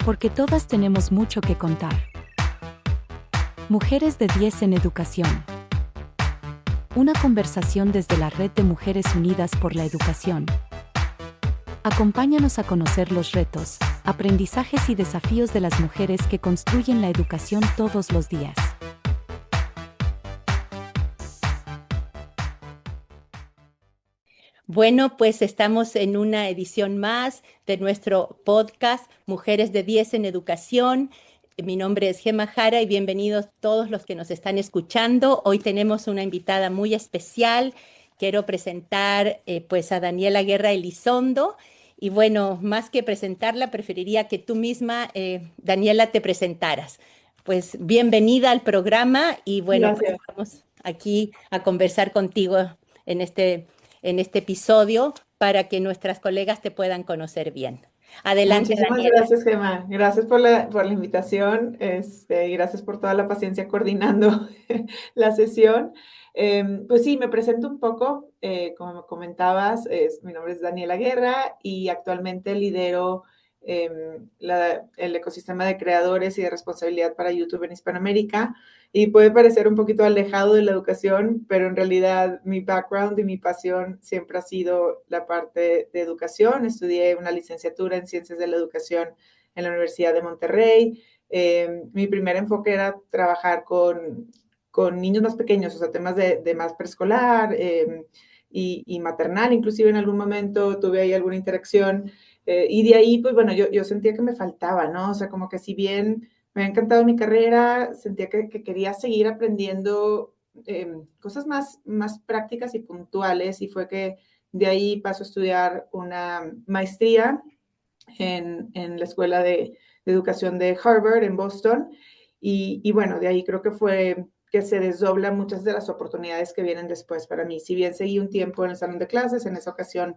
porque todas tenemos mucho que contar. Mujeres de 10 en Educación. Una conversación desde la Red de Mujeres Unidas por la Educación. Acompáñanos a conocer los retos, aprendizajes y desafíos de las mujeres que construyen la educación todos los días. Bueno, pues estamos en una edición más de nuestro podcast Mujeres de 10 en Educación. Mi nombre es Gemma Jara y bienvenidos todos los que nos están escuchando. Hoy tenemos una invitada muy especial. Quiero presentar pues a Daniela Guerra Elizondo. Y bueno, más que presentarla, preferiría que tú misma, Daniela, te presentaras. Pues bienvenida al programa y bueno, pues Gracias. vamos aquí a conversar contigo en este episodio para que nuestras colegas te puedan conocer bien. Adelante, Muchísimas Daniela. gracias, Gemma. Gracias por la invitación, y gracias por toda la paciencia coordinando la sesión. Pues sí, me presento un poco. Como me comentabas, mi nombre es Daniela Guerra y actualmente lidero el ecosistema de creadores y de responsabilidad para YouTube en Hispanoamérica. Y puede parecer un poquito alejado de la educación, pero en realidad mi background y mi pasión siempre ha sido la parte de educación. Estudié una licenciatura en Ciencias de la Educación en la Universidad de Monterrey. Mi primer enfoque era trabajar con niños más pequeños, o sea, temas de más preescolar y maternal. Inclusive en algún momento tuve ahí alguna interacción. Y de ahí, pues bueno, yo sentía que me faltaba, ¿no? O sea, como que si bien me ha encantado mi carrera, sentía que quería seguir aprendiendo cosas más prácticas y puntuales, y fue que de ahí paso a estudiar una maestría en la Escuela de Educación de Harvard en Boston, y bueno, de ahí creo que fue que se desdoblan muchas de las oportunidades que vienen después para mí. Si bien seguí un tiempo en el salón de clases, en esa ocasión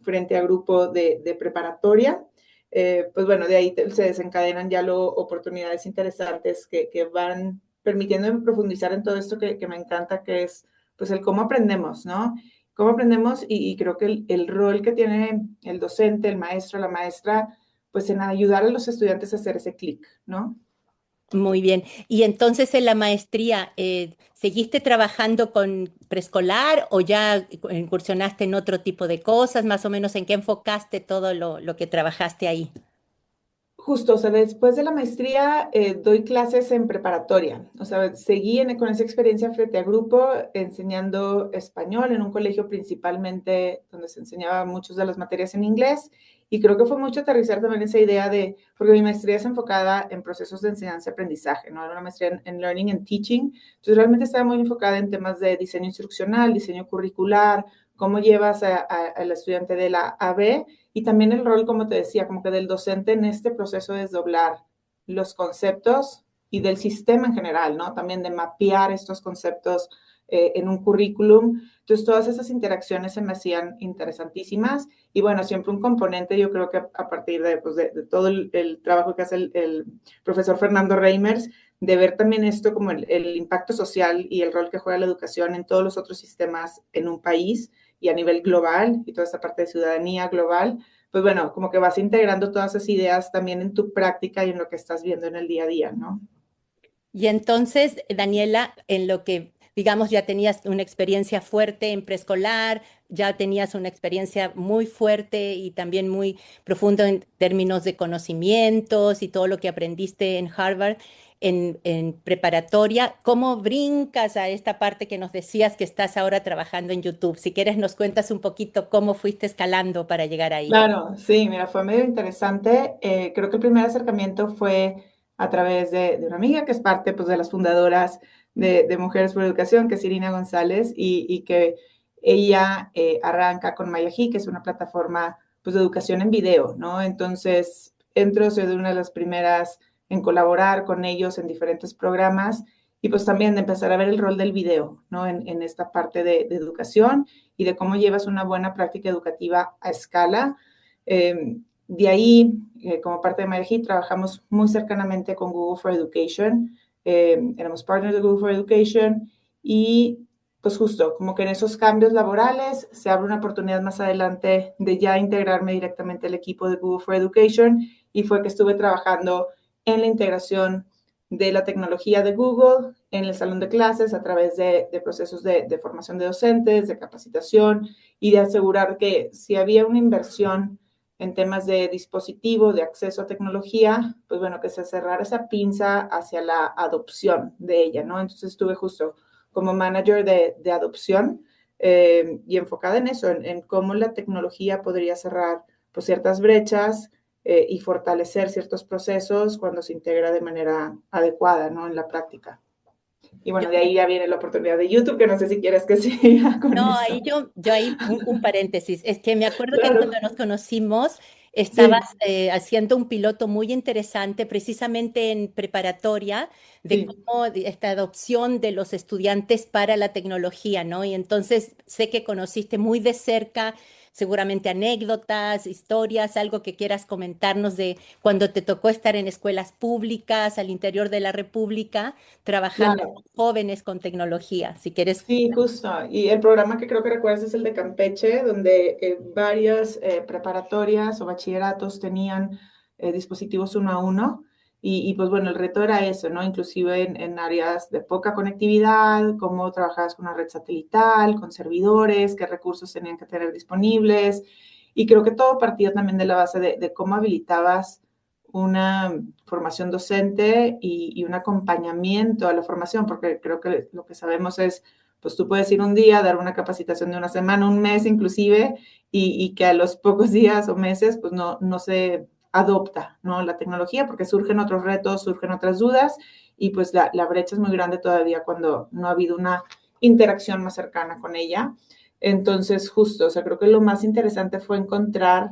frente a grupo de preparatoria, pues bueno, de ahí se desencadenan ya oportunidades interesantes que van permitiéndome profundizar en todo esto que me encanta, que es pues el cómo aprendemos, ¿no? Cómo aprendemos, y creo que el rol que tiene el docente, el maestro, la maestra, pues en ayudar a los estudiantes a hacer ese clic, ¿no? Muy bien. Y entonces en la maestría, ¿seguiste trabajando con preescolar o ya incursionaste en otro tipo de cosas? Más o menos, ¿en qué enfocaste todo lo que trabajaste ahí? Justo, o sea, después de la maestría doy clases en preparatoria. O sea, seguí con esa experiencia frente a grupo, enseñando español en un colegio principalmente donde se enseñaba muchas de las materias en inglés. Y creo que fue mucho aterrizar también esa idea porque mi maestría es enfocada en procesos de enseñanza y aprendizaje, ¿no? Era una maestría en Learning and Teaching. Entonces realmente estaba muy enfocada en temas de diseño instruccional, diseño curricular, cómo llevas al estudiante de la A a B. Y también el rol, como te decía, como que del docente en este proceso de desdoblar los conceptos y del sistema en general, ¿no? También de mapear estos conceptos en un currículum. Entonces, todas esas interacciones se me hacían interesantísimas. Y bueno, siempre un componente, yo creo que a partir pues de todo el trabajo que hace el profesor Fernando Reimers, de ver también esto como el impacto social y el rol que juega la educación en todos los otros sistemas en un país y a nivel global, y toda esta parte de ciudadanía global, pues bueno, como que vas integrando todas esas ideas también en tu práctica y en lo que estás viendo en el día a día, ¿no? Y entonces, Daniela, en lo que, digamos, ya tenías una experiencia fuerte en preescolar, ya tenías una experiencia muy fuerte y también muy profunda en términos de conocimientos y todo lo que aprendiste en Harvard, en preparatoria, ¿cómo brincas a esta parte que nos decías que estás ahora trabajando en YouTube? Si quieres, nos cuentas un poquito cómo fuiste escalando para llegar ahí. Claro, sí, mira, fue medio interesante. Creo que el primer acercamiento fue a través de una amiga que es parte, pues, de las fundadoras de Mujeres por Educación, que es Irina González, y que ella arranca con Mayají, que es una plataforma, pues, de educación en video, ¿no? Entonces, soy de una de las primeras en colaborar con ellos en diferentes programas, y pues también de empezar a ver el rol del video, ¿no? En esta parte de educación y de cómo llevas una buena práctica educativa a escala. De ahí, como parte de Mayají, trabajamos muy cercanamente con Google for Education. Éramos partners de Google for Education, y pues justo, como que en esos cambios laborales se abre una oportunidad más adelante de ya integrarme directamente al equipo de Google for Education y fue que estuve trabajando en la integración de la tecnología de Google en el salón de clases a través de procesos de formación de docentes, de capacitación y de asegurar que si había una inversión en temas de dispositivo, de acceso a tecnología, pues bueno, que se cerrara esa pinza hacia la adopción de ella, ¿no? Entonces estuve justo como manager de adopción y enfocada en eso, en cómo la tecnología podría cerrar pues, ciertas brechas y fortalecer ciertos procesos cuando se integra de manera adecuada, ¿no? En la práctica. Y Yo bueno, de ahí ya viene la oportunidad de YouTube, que no sé si quieres que siga con No, eso. ahí yo ahí un paréntesis. Es que me acuerdo que Claro, cuando nos conocimos estabas sí, haciendo un piloto muy interesante, precisamente en preparatoria, de sí. cómo esta adopción de los estudiantes para la tecnología, ¿no? Y entonces sé que conociste muy de cerca, seguramente anécdotas, historias, algo que quieras comentarnos de cuando te tocó estar en escuelas públicas al interior de la República, trabajando Claro, con jóvenes con tecnología. Si quieres. sí, justo. Y el programa que creo que recuerdas es el de Campeche, donde varias preparatorias o bachilleratos tenían dispositivos uno a uno. Y pues bueno, el reto era eso, ¿no? Inclusive en áreas de poca conectividad, cómo trabajabas con una red satelital, con servidores, qué recursos tenían que tener disponibles. Y creo que todo partía también de la base de cómo habilitabas una formación docente y un acompañamiento a la formación, porque creo que lo que sabemos es pues tú puedes ir un día, dar una capacitación de una semana, un mes inclusive, y que a los pocos días o meses pues no se adopta, ¿no? La tecnología, porque surgen otros retos, surgen otras dudas, y pues la brecha es muy grande todavía cuando no ha habido una interacción más cercana con ella. Entonces, justo, o sea, creo que lo más interesante fue encontrar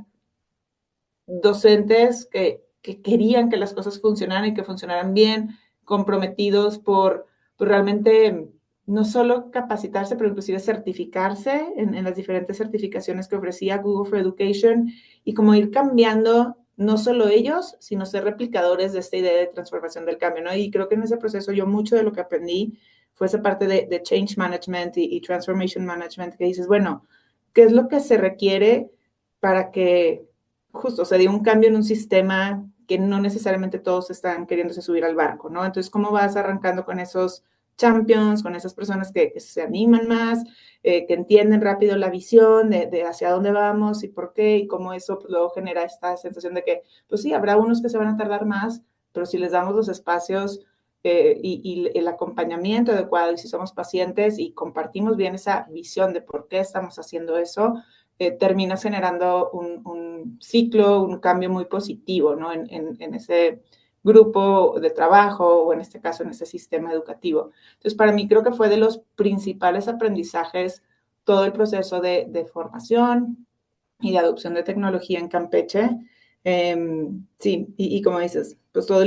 docentes que querían que las cosas funcionaran y que funcionaran bien, comprometidos por realmente no solo capacitarse, pero inclusive certificarse en las diferentes certificaciones que ofrecía Google for Education y como ir cambiando no solo ellos, sino ser replicadores de esta idea de transformación del cambio, ¿no? Y creo que en ese proceso yo mucho de lo que aprendí fue esa parte de change management y transformation management, que dices, bueno, ¿qué es lo que se requiere para que justo se dio un cambio en un sistema que no necesariamente todos están queriéndose subir al barco, ¿no? Entonces, ¿cómo vas arrancando con esos champions, con esas personas que se animan más, que entienden rápido la visión de hacia dónde vamos y por qué, y cómo eso pues, luego genera esta sensación de que, pues sí, habrá unos que se van a tardar más, pero si les damos los espacios y el acompañamiento adecuado y si somos pacientes y compartimos bien esa visión de por qué estamos haciendo eso, terminas generando un ciclo, un cambio muy positivo, ¿no? En ese grupo de trabajo o en este caso en ese sistema educativo. Entonces, para mí creo que fue de los principales aprendizajes todo el proceso de formación y de adopción de tecnología en Campeche. Sí, y como dices, pues todo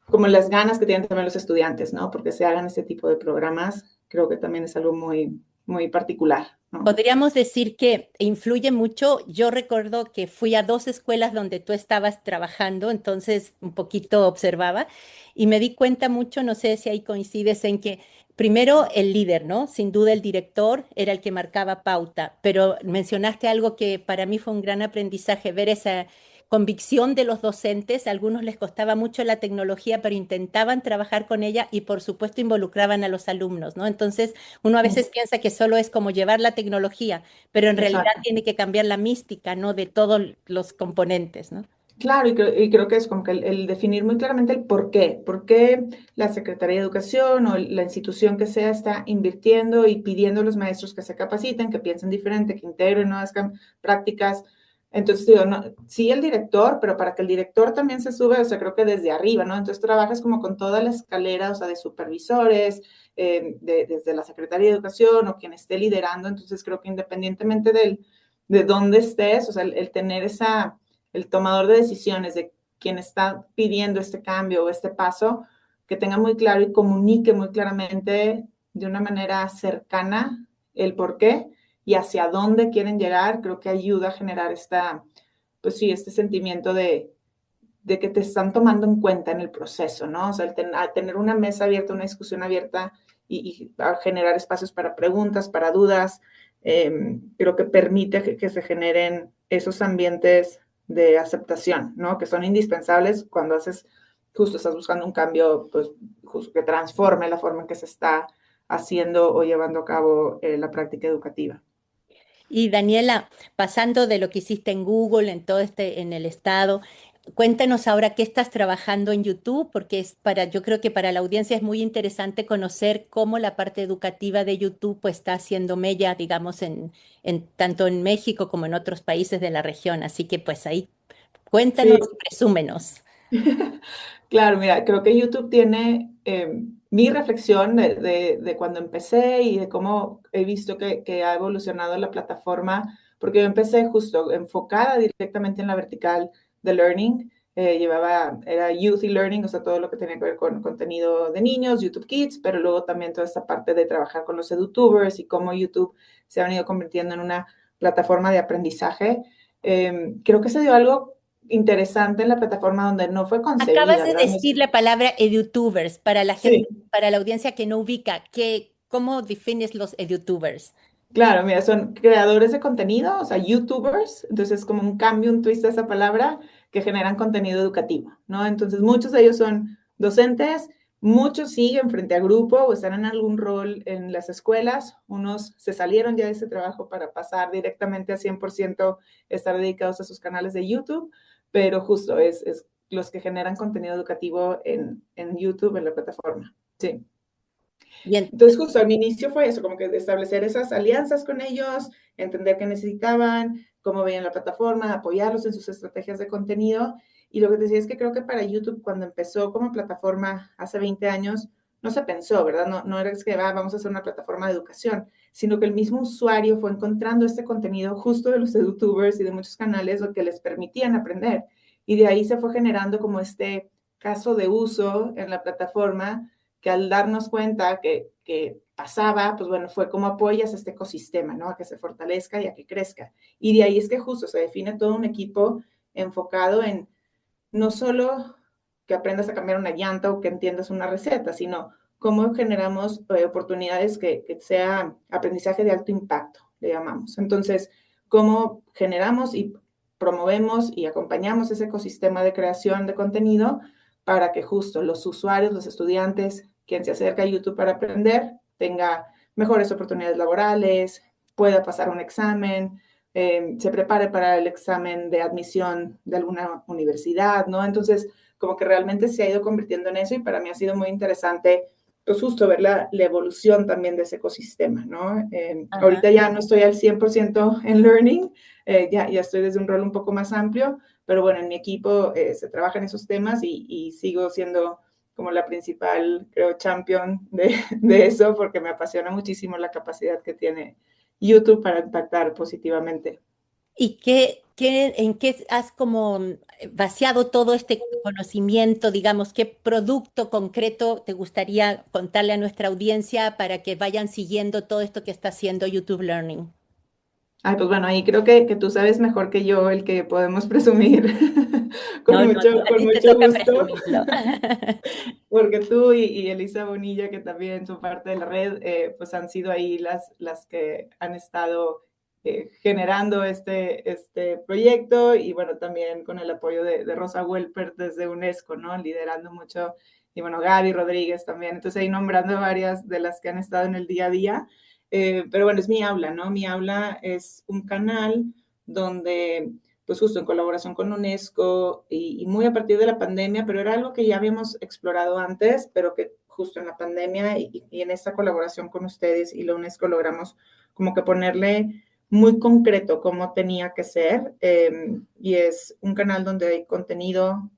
como las ganas que tienen también los estudiantes, ¿no? Porque se hagan este tipo de programas, creo que también es algo muy, muy particular, ¿no? Podríamos decir que influye mucho. Yo recuerdo que fui a dos escuelas donde tú estabas trabajando, entonces un poquito observaba y me di cuenta mucho, no sé si ahí coincides en que primero el líder, ¿no? Sin duda el director era el que marcaba pauta, pero mencionaste algo que para mí fue un gran aprendizaje, ver esa convicción de los docentes. A algunos les costaba mucho la tecnología, pero intentaban trabajar con ella y por supuesto involucraban a los alumnos, ¿no? Entonces uno a veces piensa que solo es como llevar la tecnología, pero en realidad Exacto. tiene que cambiar la mística, ¿no? De todos los componentes, ¿no? Claro, y creo que es como que el definir muy claramente el por qué la Secretaría de Educación o la institución que sea está invirtiendo y pidiendo a los maestros que se capaciten, que piensen diferente, que integren nuevas prácticas. Entonces, digo, no, sí el director, pero para que el director también se sube, o sea, creo que desde arriba, ¿no? Entonces trabajas como con toda la escalera, o sea, de supervisores, desde la Secretaría de Educación o quien esté liderando. Entonces, creo que independientemente de dónde estés, o sea, el tener el tomador de decisiones de quien está pidiendo este cambio o este paso, que tenga muy claro y comunique muy claramente de una manera cercana el por qué y hacia dónde quieren llegar, creo que ayuda a generar pues sí, este sentimiento de que te están tomando en cuenta en el proceso, ¿no? O sea, al tener una mesa abierta, una discusión abierta y a generar espacios para preguntas, para dudas. Creo que permite que se generen esos ambientes de aceptación, ¿no? Que son indispensables cuando justo estás buscando un cambio, pues, justo que transforme la forma en que se está haciendo o llevando a cabo la práctica educativa. Y Daniela, pasando de lo que hiciste en Google, en el estado, cuéntanos ahora qué estás trabajando en YouTube, porque yo creo que para la audiencia es muy interesante conocer cómo la parte educativa de YouTube pues, está haciendo mella, digamos, tanto en México como en otros países de la región. Así que pues ahí cuéntanos, Sí, presúmenos. claro, mira, creo que YouTube tiene mi reflexión de cuando empecé y de cómo he visto que ha evolucionado la plataforma, porque yo empecé justo enfocada directamente en la vertical de learning. Era youth y learning, o sea, todo lo que tenía que ver con contenido de niños, YouTube Kids, pero luego también toda esta parte de trabajar con los edutubers y cómo YouTube se ha venido convirtiendo en una plataforma de aprendizaje. Creo que se dio algo interesante en la plataforma donde no fue Acabas concebida, de ¿verdad? decir la palabra edutubers para la gente, Sí, para la audiencia que no ubica, ¿cómo defines los edutubers? claro, mira, son creadores de contenido, o sea, YouTubers, entonces es como un cambio, un twist de esa palabra, que generan contenido educativo, ¿no? Entonces muchos de ellos son docentes, muchos siguen frente a grupo o están en algún rol en las escuelas, unos se salieron ya de ese trabajo para pasar directamente a 100% estar dedicados a sus canales de YouTube, pero justo es los que generan contenido educativo en YouTube, en la plataforma. Sí. Bien. Entonces, justo al inicio fue eso, como que establecer esas alianzas con ellos, entender qué necesitaban, cómo veían la plataforma, apoyarlos en sus estrategias de contenido. Y lo que te decía es que creo que para YouTube, cuando empezó como plataforma hace 20 años, no se pensó, ¿verdad? No era que vamos a hacer una plataforma de educación, sino que el mismo usuario fue encontrando este contenido justo de los YouTubers y de muchos canales, lo que les permitían aprender. Y de ahí se fue generando como este caso de uso en la plataforma que al darnos cuenta que pasaba, pues bueno, fue como apoyas a este ecosistema, ¿no? A que se fortalezca y a que crezca. Y de ahí es que justo se define todo un equipo enfocado en no solo que aprendas a cambiar una llanta o que entiendas una receta, sino cómo generamos oportunidades que sea aprendizaje de alto impacto, le llamamos. Entonces, cómo generamos y promovemos y acompañamos ese ecosistema de creación de contenido para que justo los usuarios, los estudiantes, quien se acerca a YouTube para aprender, tenga mejores oportunidades laborales, pueda pasar un examen, se prepare para el examen de admisión de alguna universidad, ¿no? Entonces, como que realmente se ha ido convirtiendo en eso y para mí ha sido muy interesante, pues justo ver la evolución también de ese ecosistema, ¿no? Ajá. Ahorita ya no estoy al 100% en learning, ya estoy desde un rol un poco más amplio, pero bueno, en mi equipo se trabaja en esos temas y sigo siendo como la principal, creo, champion de eso porque me apasiona muchísimo la capacidad que tiene YouTube para impactar positivamente. ¿Y en qué has como vaciado todo este conocimiento, digamos, qué producto concreto te gustaría contarle a nuestra audiencia para que vayan siguiendo todo esto que está haciendo YouTube Learning? Ay, pues bueno, ahí creo que tú sabes mejor que yo el que podemos presumir No, no, no, a con ti te mucho toca gusto, presumirlo. porque tú y Elisa Bonilla, que también son parte de la red, pues han sido ahí las que han estado generando este proyecto y bueno, también con el apoyo de Rosa Welper desde UNESCO, ¿no? Liderando mucho, y bueno, Gaby Rodríguez también, entonces ahí nombrando varias de las que han estado en el día a día. Pero bueno, es Mi Aula, ¿no? Mi Aula es un canal donde, pues justo en colaboración con UNESCO y muy a partir de la pandemia, pero era algo que ya habíamos explorado antes, pero que justo en la pandemia y en esta colaboración con ustedes y la UNESCO logramos como que ponerle muy concreto cómo tenía que ser. Y es un canal donde hay contenido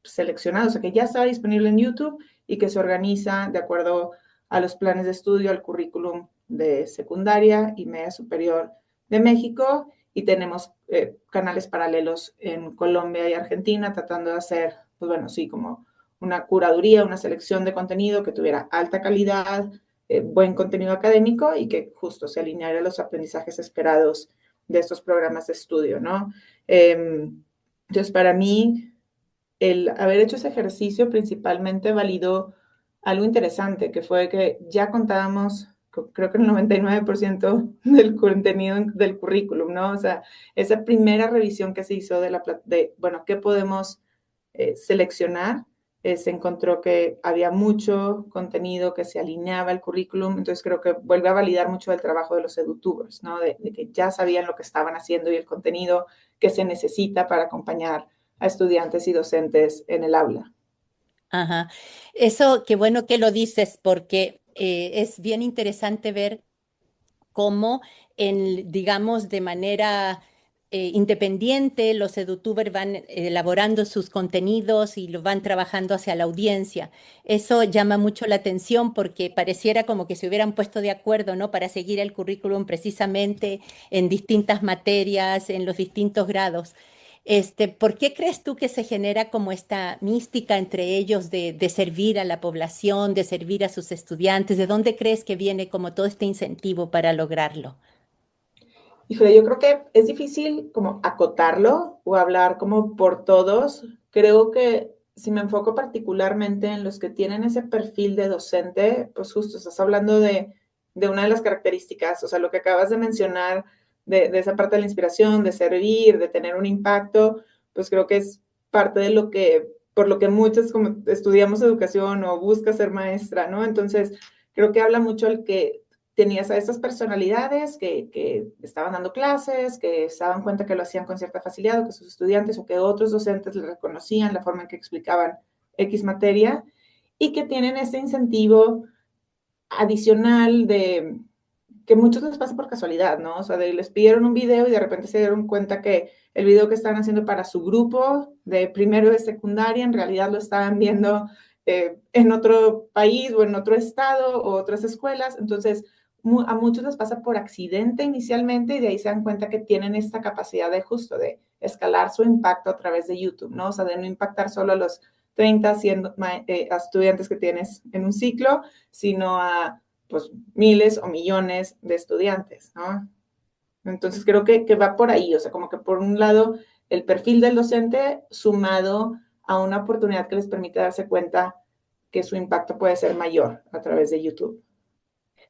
seleccionado, o sea, que ya está disponible en YouTube y que se organiza de acuerdo a los planes de estudio, al currículum de secundaria y media superior de México y tenemos canales paralelos en Colombia y Argentina tratando de hacer, pues bueno, sí, como una curaduría, una selección de contenido que tuviera alta calidad, buen contenido académico y que justo se alineara a los aprendizajes esperados de estos programas de estudio, ¿no? Entonces, para mí, el haber hecho ese ejercicio principalmente validó algo interesante, que fue que ya contábamos, creo que el 99% del contenido del currículum, ¿no? O sea, esa primera revisión que se hizo bueno, ¿qué podemos seleccionar? Se encontró que había mucho contenido que se alineaba al currículum, entonces creo que vuelve a validar mucho el trabajo de los edutubers, ¿no? De que ya sabían lo que estaban haciendo y el contenido que se necesita para acompañar a estudiantes y docentes en el aula. Ajá. Eso, qué bueno que lo dices, porque es bien interesante ver cómo, digamos, de manera independiente, los edutubers van elaborando sus contenidos y los van trabajando hacia la audiencia. Eso llama mucho la atención porque pareciera como que se hubieran puesto de acuerdo, ¿no? Para seguir el currículum precisamente en distintas materias, en los distintos grados. ¿Por qué crees tú que se genera como esta mística entre ellos de servir a la población, de servir a sus estudiantes? ¿De dónde crees que viene como todo este incentivo para lograrlo? Híjole, yo creo que es difícil como acotarlo o hablar como por todos. Creo que si me enfoco particularmente en los que tienen ese perfil de docente, pues justo estás hablando de una de las características, o sea, lo que acabas de mencionar de esa parte de la inspiración, de servir, de tener un impacto, pues creo que es parte de lo que, por lo que muchos como estudiamos educación o busca ser maestra, ¿no? Entonces, creo que habla mucho el que tenías a estas personalidades que estaban dando clases, que se daban cuenta que lo hacían con cierta facilidad, o que sus estudiantes o que otros docentes le reconocían la forma en que explicaban X materia, y que tienen ese incentivo adicional de que muchos les pasa por casualidad, ¿no? O sea, les pidieron un video y de repente se dieron cuenta que el video que estaban haciendo para su grupo de primero de secundaria en realidad lo estaban viendo en otro país o en otro estado o otras escuelas. Entonces, a muchos les pasa por accidente inicialmente y de ahí se dan cuenta que tienen esta capacidad de justo de escalar su impacto a través de YouTube, ¿no? O sea, de no impactar solo a los 30, 100 estudiantes que tienes en un ciclo, sino a pues miles o millones de estudiantes, ¿no? Entonces creo que va por ahí, o sea, como que por un lado el perfil del docente sumado a una oportunidad que les permite darse cuenta que su impacto puede ser mayor a través de YouTube.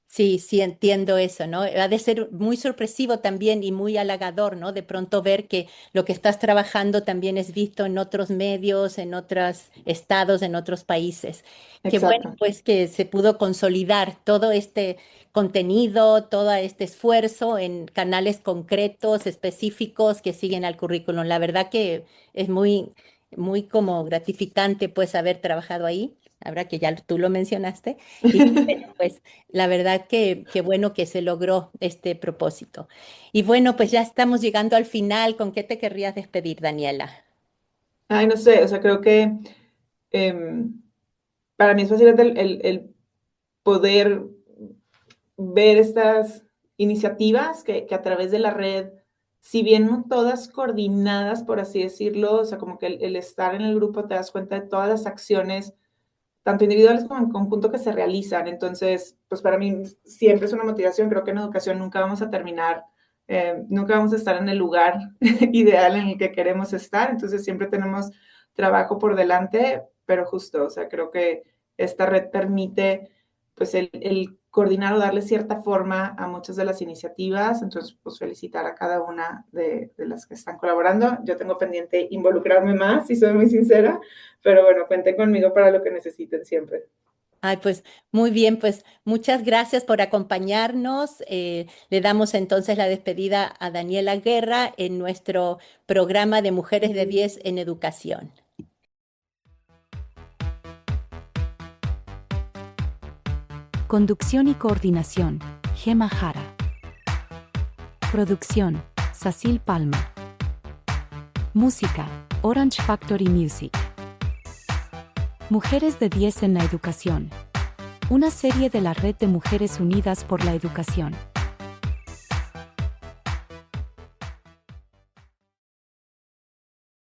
Sí, sí, entiendo eso, ¿no? Ha de ser muy sorpresivo también y muy halagador, ¿no? De pronto ver que lo que estás trabajando también es visto en otros medios, en otros estados, en otros países. Qué bueno, Exacto. pues, que se pudo consolidar todo este contenido, todo este esfuerzo en canales concretos, específicos que siguen al currículum. La verdad que es muy, muy como gratificante, pues, haber trabajado ahí. Ahora que ya tú lo mencionaste. Y bueno, pues la verdad que bueno que se logró este propósito. Y bueno, pues ya estamos llegando al final. ¿Con qué te querrías despedir, Daniela? Ay, no sé, o sea, creo que em, para mí es fascinante el poder ver estas iniciativas que a través de la red, si bien no todas coordinadas, por así decirlo, o sea, como que el estar en el grupo te das cuenta de todas las acciones, tanto individuales como en conjunto, que se realizan. Entonces, pues para mí siempre es una motivación. Creo que en educación nunca vamos a terminar, nunca vamos a estar en el lugar ideal en el que queremos estar. Entonces, siempre tenemos trabajo por delante, pero justo, o sea, creo que esta red permite pues el coordinar o darle cierta forma a muchas de las iniciativas. Entonces, pues felicitar a cada una de las que están colaborando. Yo tengo pendiente involucrarme más, si soy muy sincera, pero bueno, cuenten conmigo para lo que necesiten siempre. Ay, pues muy bien, pues muchas gracias por acompañarnos. Le damos entonces la despedida a Daniela Guerra en nuestro programa de Mujeres de 10 en Educación. Conducción y coordinación, Gema Jara. Producción, Cecil Palma. Música, Orange Factory Music. Mujeres de 10 en la educación. Una serie de la Red de Mujeres Unidas por la Educación.